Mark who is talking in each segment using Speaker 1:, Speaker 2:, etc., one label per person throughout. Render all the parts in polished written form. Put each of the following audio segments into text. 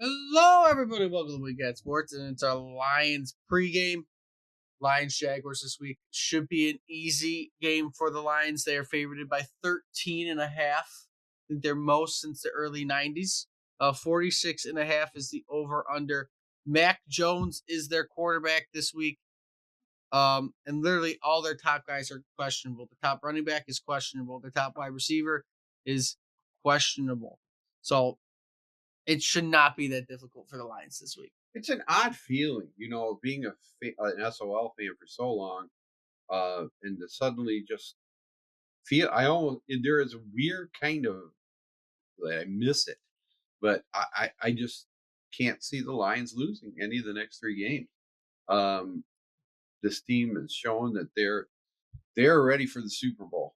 Speaker 1: Hello, everybody. Welcome to Weekend Sports, and it's our Lions pregame. Lions Jaguars this week should be an easy game for the Lions. They are favored by 13.5. I think they're most since the early 90s. 46.5 is the over/under. Mac Jones is their quarterback this week. And literally all their top guys are questionable. The top running back is questionable. Their top wide receiver is questionable. So it should not be that difficult for the Lions this week.
Speaker 2: It's an odd feeling, being an SOL fan for so long, and to suddenly just there is a weird kind of that I miss it, but I just can't see the Lions losing any of the next three games. This team has shown that they're ready for the Super Bowl,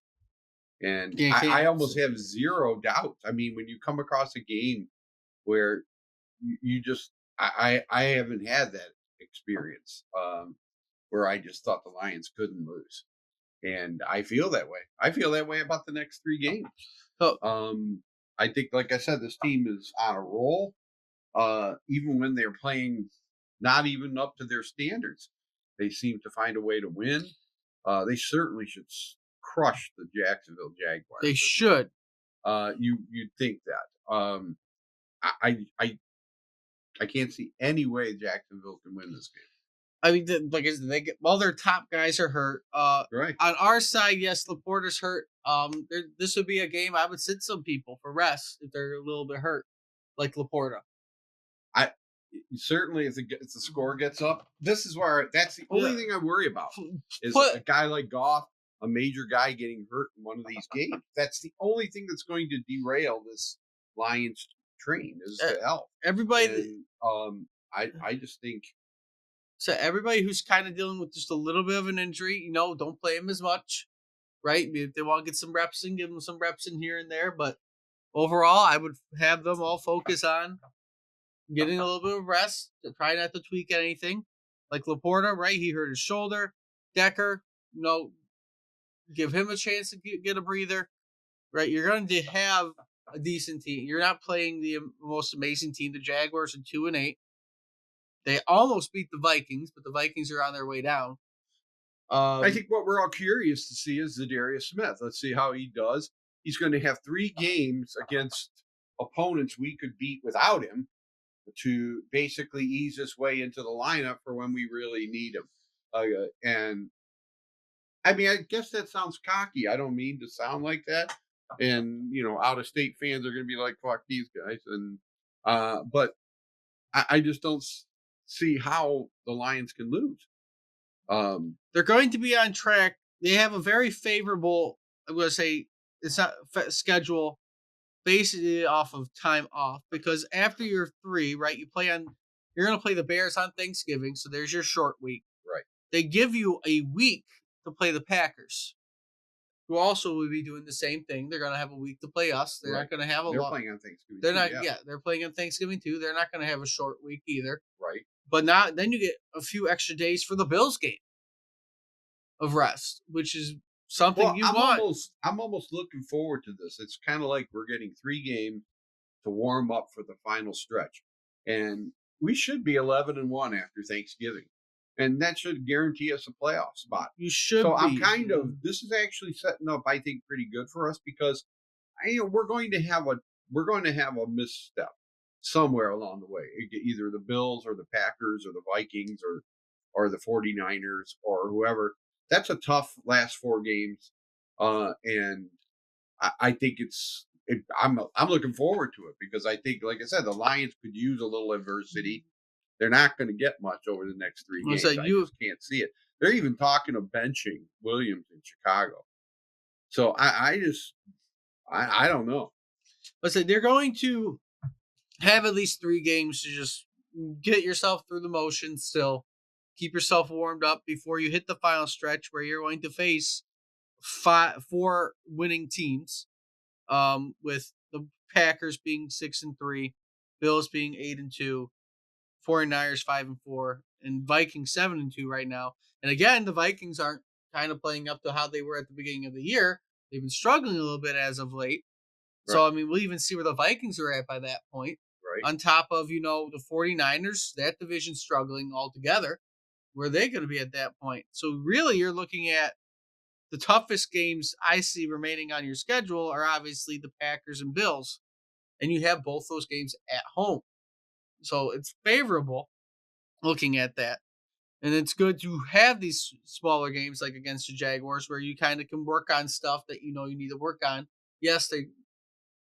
Speaker 2: and I almost have zero doubt. I mean, when you come across a game where you just I haven't had that experience where I just thought the Lions couldn't lose, and I feel that way. I feel that way about the next three games. I think, like I said, this team is on a roll. Even when they're playing not even up to their standards, they seem to find a way to win. They certainly should crush the Jacksonville Jaguars.
Speaker 1: They should.
Speaker 2: You'd think that. I can't see any way Jacksonville can win this game.
Speaker 1: I mean, like they get all their top guys are hurt.
Speaker 2: Right.
Speaker 1: On our side, yes, Laporta's hurt. This would be a game I would sit some people for rest if they're a little bit hurt, like Laporta.
Speaker 2: Certainly, if the score gets up, this is where that's the only thing I worry about is a guy like Goff, a major guy, getting hurt in one of these games. That's the only thing that's going to derail this Lions train is the health.
Speaker 1: Everybody,
Speaker 2: I just think.
Speaker 1: So everybody who's kind of dealing with just a little bit of an injury, don't play him as much, right? If they want to get some reps in, give them some reps in here and there. But overall, I would have them all focus on getting a little bit of rest, to try not to tweak anything. Like Laporta, right? He hurt his shoulder. Decker, give him a chance to get a breather, right? You're going to have a decent team. You're not playing the most amazing team. The Jaguars are 2-8. They almost beat the Vikings, but the Vikings are on their way down.
Speaker 2: I think what we're all curious to see is Zadarius Smith. Let's see how he does. He's going to have 3 games against opponents we could beat without him to basically ease his way into the lineup for when we really need him. And I mean, I guess that sounds cocky. I don't mean to sound like that. And, out-of-state fans are going to be like, fuck these guys. And but I just don't see how the Lions can lose.
Speaker 1: They're going to be on track. They have a very favorable, I'm going to say, it's not schedule basically off of time off, because after your 3, right, you're going to play the Bears on Thanksgiving, so there's your short week.
Speaker 2: Right.
Speaker 1: They give you a week to play the Packers, who also will be doing the same thing. They're going to have a week to play us. They're not going to have a lot.
Speaker 2: They're playing on Thanksgiving.
Speaker 1: They're not. Yeah, they're playing on Thanksgiving too. They're not going to have a short week either.
Speaker 2: Right.
Speaker 1: But then you get a few extra days for the Bills game of rest, which is something want.
Speaker 2: I'm almost looking forward to this. It's kind of like we're getting 3 games to warm up for the final stretch, and we should be 11-1 after Thanksgiving, and that should guarantee us a playoff spot.
Speaker 1: You should.
Speaker 2: So I'm this is actually setting up, I think, pretty good for us, because we're going to have a misstep somewhere along the way. Either the Bills or the Packers or the Vikings or the 49ers or whoever. That's a tough last 4 games, and I think I'm looking forward to it, because I think, like I said, the Lions could use a little adversity. They're not going to get much over the next 3 games. I just can't see it. They're even talking of benching Williams in Chicago. So I don't know.
Speaker 1: Listen, they're going to have at least 3 games to just get yourself through the motions still. Keep yourself warmed up before you hit the final stretch, where you're going to face 4 winning teams, with the Packers being 6-3, Bills being 8-2, 49ers 5-4, and Vikings 7-2 right now. And again, the Vikings aren't kind of playing up to how they were at the beginning of the year. They've been struggling a little bit as of late. Right. So I mean, we'll even see where the Vikings are at by that point. on top of, the 49ers, that division struggling altogether. Where are they going to be at that point? So really, you're looking at the toughest games I see remaining on your schedule are obviously the Packers and Bills, and you have both those games at home. So it's favorable looking at that. And it's good to have these smaller games like against the Jaguars where you kind of can work on stuff that you need to work on. Yes,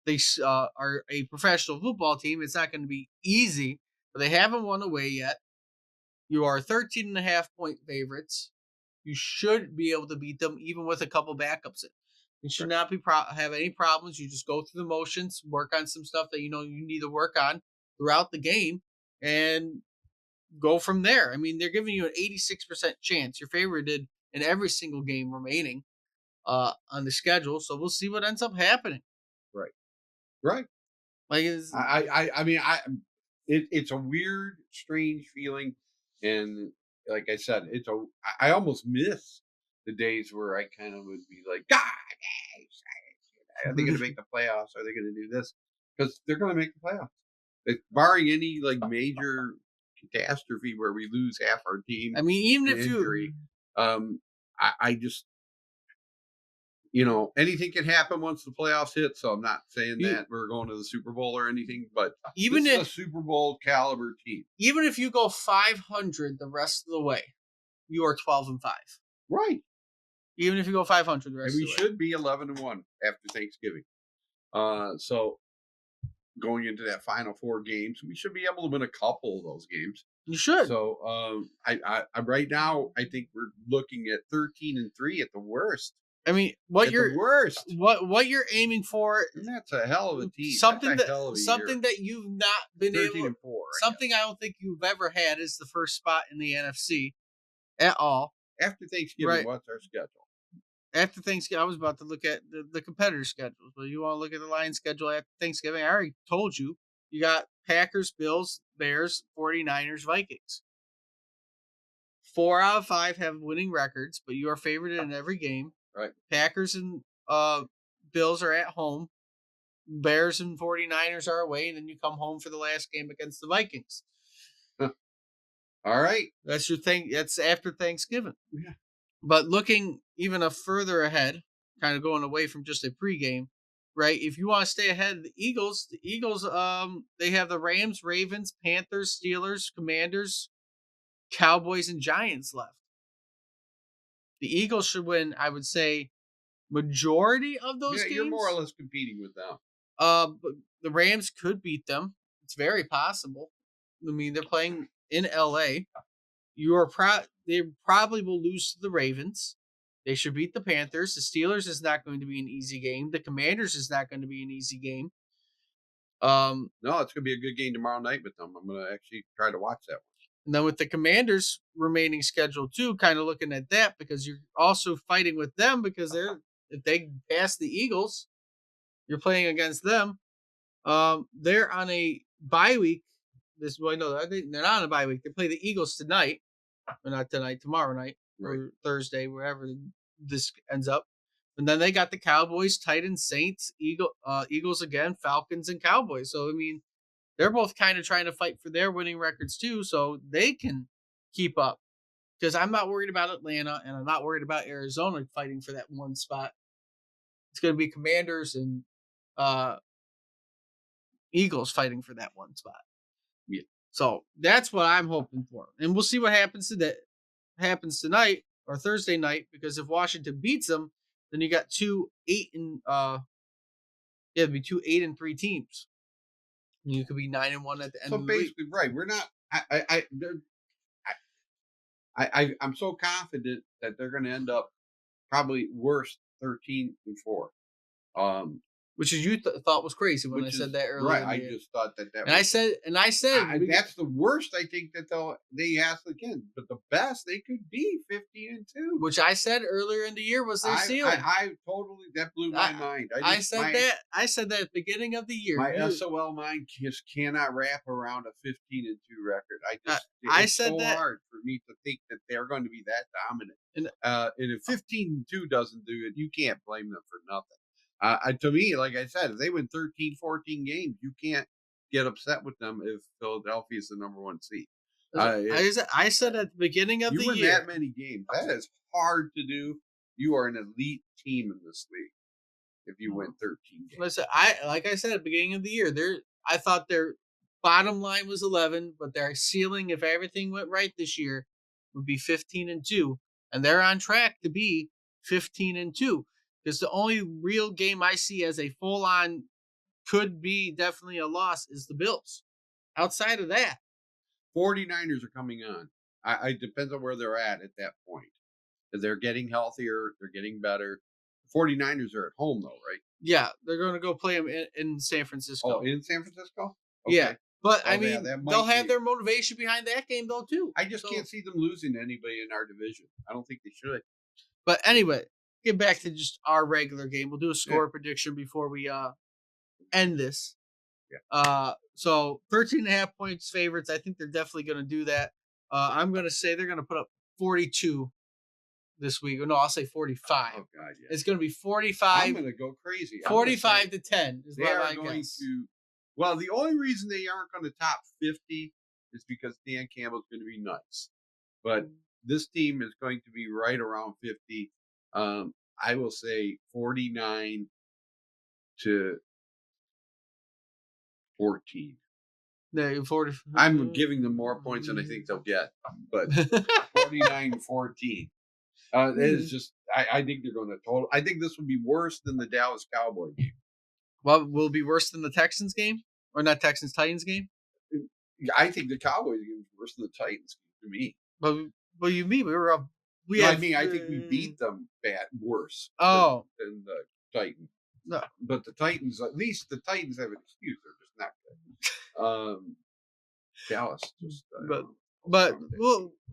Speaker 1: they are a professional football team. It's not going to be easy, but they haven't won away yet. You are 13.5 point favorites. You should be able to beat them even with a couple backups in. You should not be have any problems. You just go through the motions, work on some stuff that you need to work on throughout the game, and go from there. I mean, they're giving you an 86% chance. You're favored in every single game remaining on the schedule. So we'll see what ends up happening.
Speaker 2: Right. Right.
Speaker 1: Like,
Speaker 2: I mean, it's a weird, strange feeling, and like I said, I almost miss the days where I kind of would be like, God, are they going to make the playoffs? Are they going to do this? Because they're going to make the playoffs, barring any like major catastrophe where we lose half our team.
Speaker 1: I mean, even if
Speaker 2: injury, I just anything can happen once the playoffs hit. So I'm not saying that we're going to the Super Bowl or anything, but
Speaker 1: even
Speaker 2: this
Speaker 1: if
Speaker 2: is a Super Bowl caliber team,
Speaker 1: even if you go 500 the rest of the way, you are 12-5.
Speaker 2: right?
Speaker 1: Even if you go 500 the rest
Speaker 2: And
Speaker 1: of
Speaker 2: we
Speaker 1: the way.
Speaker 2: should be 11-1 after Thanksgiving. So going into that final 4 games, we should be able to win a couple of those games.
Speaker 1: You should.
Speaker 2: So I right now I think we're looking at 13-3 at the worst.
Speaker 1: I mean, what you're aiming for,
Speaker 2: and that's a hell of a team.
Speaker 1: Something
Speaker 2: that
Speaker 1: that you've not been
Speaker 2: 13
Speaker 1: able.
Speaker 2: and 4.
Speaker 1: Something I don't think you've ever had is the first spot in the NFC at all.
Speaker 2: After Thanksgiving,
Speaker 1: Right.
Speaker 2: What's our schedule?
Speaker 1: After Thanksgiving, I was about to look at the competitor schedules, but you want to look at the Lions schedule after Thanksgiving? I already told you. You got Packers, Bills, Bears, 49ers, Vikings. 4 out of 5 have winning records, but you are favored in every game.
Speaker 2: Right.
Speaker 1: Packers and Bills are at home. Bears and 49ers are away, and then you come home for the last game against the Vikings.
Speaker 2: All right.
Speaker 1: That's your thing. That's after Thanksgiving.
Speaker 2: Yeah.
Speaker 1: But looking even a further ahead, kind of going away from just a pregame, right? If you want to stay ahead of the Eagles, they have the Rams, Ravens, Panthers, Steelers, Commanders, Cowboys, and Giants left. The Eagles should win, I would say, majority of those games.
Speaker 2: You're more or less competing with them.
Speaker 1: But the Rams could beat them. It's very possible. I mean, they're playing in LA. They probably will lose to the Ravens. They should beat the Panthers. The Steelers is not going to be an easy game. The Commanders is not going to be an easy game.
Speaker 2: No, it's going to be a good game tomorrow night with them. I'm going to actually try to watch that one.
Speaker 1: And then with the Commanders remaining schedule too, kind of looking at that because you're also fighting with them because if they pass the Eagles, you're playing against them. They're on a bye week. They're not on a bye week. They play the Eagles tonight, or not tonight, tomorrow night, or Thursday, wherever this ends up. And then they got the Cowboys, Titans, Saints, Eagles again, Falcons, and Cowboys. So I mean, they're both kind of trying to fight for their winning records too, so they can keep up. Because I'm not worried about Atlanta, and I'm not worried about Arizona fighting for that one spot. It's going to be Commanders and Eagles fighting for that one spot.
Speaker 2: Yeah.
Speaker 1: So that's what I'm hoping for, and we'll see what happens tonight or Thursday night. Because if Washington beats them, then you got 2 8-3 teams. You could be 9-1 at the end.
Speaker 2: So
Speaker 1: of the
Speaker 2: basically,
Speaker 1: week.
Speaker 2: Right? We're not. I'm so confident that they're going to end up probably worse 13-4.
Speaker 1: Which is you thought was crazy when I said that earlier.
Speaker 2: Right, I just thought that.
Speaker 1: And I said
Speaker 2: that's the worst. I think that they actually can, but the best they could be 15-2.
Speaker 1: Which I said earlier in the year was their ceiling.
Speaker 2: I totally that blew my mind.
Speaker 1: I said that at the beginning of the year.
Speaker 2: My SOL mind just cannot wrap around a 15-2 record. It's so hard for me to think that they're going to be that dominant. And if 15-2 doesn't do it, you can't blame them for nothing. To me, like I said, if they win 13, 14 games, you can't get upset with them if Philadelphia is the number 1 seed.
Speaker 1: I said at the beginning of
Speaker 2: You
Speaker 1: the
Speaker 2: win that
Speaker 1: year.
Speaker 2: many games. That is hard to do. You are an elite team in this league if you win 13 games.
Speaker 1: Listen, like I said at the beginning of the year, I thought their bottom line was 11, but their ceiling, if everything went right this year, would be 15-2, and they're on track to be 15-2. Because the only real game I see as a full on could be definitely a loss is the Bills. Outside of that,
Speaker 2: 49ers are coming on. I depends on where they're at that point. If they're getting healthier, they're getting better. 49ers are at home though, right?
Speaker 1: yeah, they're going to go play them in San
Speaker 2: Oh,
Speaker 1: Francisco.
Speaker 2: in San Francisco?
Speaker 1: Yeah,
Speaker 2: Okay.
Speaker 1: but I
Speaker 2: Oh, yeah,
Speaker 1: mean,
Speaker 2: that
Speaker 1: they'll
Speaker 2: might
Speaker 1: have
Speaker 2: be.
Speaker 1: their motivation behind that game though too.
Speaker 2: I just
Speaker 1: So,
Speaker 2: can't see them losing to anybody in our division. I don't think they should.
Speaker 1: but anyway, get back to just our regular game. We'll do a
Speaker 2: Yeah.
Speaker 1: score prediction before we end this.
Speaker 2: Yeah.
Speaker 1: So 13.5 points favorites. I think they're definitely going to do that. I'm going to say they're going to put up 42 this week. Or no, I'll say 45.
Speaker 2: Oh God, yeah.
Speaker 1: It's going to be
Speaker 2: I'm
Speaker 1: 45,
Speaker 2: going to go crazy.
Speaker 1: 45 to 10 is
Speaker 2: they
Speaker 1: what
Speaker 2: are
Speaker 1: I
Speaker 2: going
Speaker 1: guess.
Speaker 2: to. Well, the only reason they aren't going to top 50 is because Dan Campbell's going to be nuts. But this team is going to be right around 50. I will say 49 to 14.
Speaker 1: No, 40.
Speaker 2: I'm giving them more points than I think they'll get, but 49-14. It is just. I think they're going to total. I think this will be worse than the Dallas Cowboy game.
Speaker 1: Well, will it be worse than the Texans game? Or not Texans Titans game?
Speaker 2: I think the Cowboys game is worse than the Titans game to me.
Speaker 1: But what do you mean? We were up.
Speaker 2: I think we beat them worse.
Speaker 1: Oh,
Speaker 2: than the Titans.
Speaker 1: no.
Speaker 2: But the Titans, at least the Titans have an excuse. They're just not good. Dallas just.
Speaker 1: But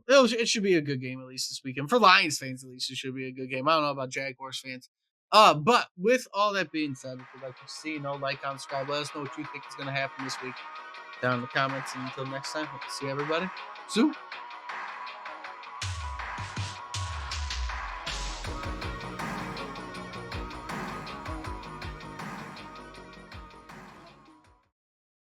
Speaker 1: it should be a good game at least this weekend for Lions fans. At least it should be a good game. I don't know about Jaguars fans. But with all that being said, if you'd like to see, like, comment, subscribe, let us know what you think is going to happen this week down in the comments. And until next time, hope to see everybody soon.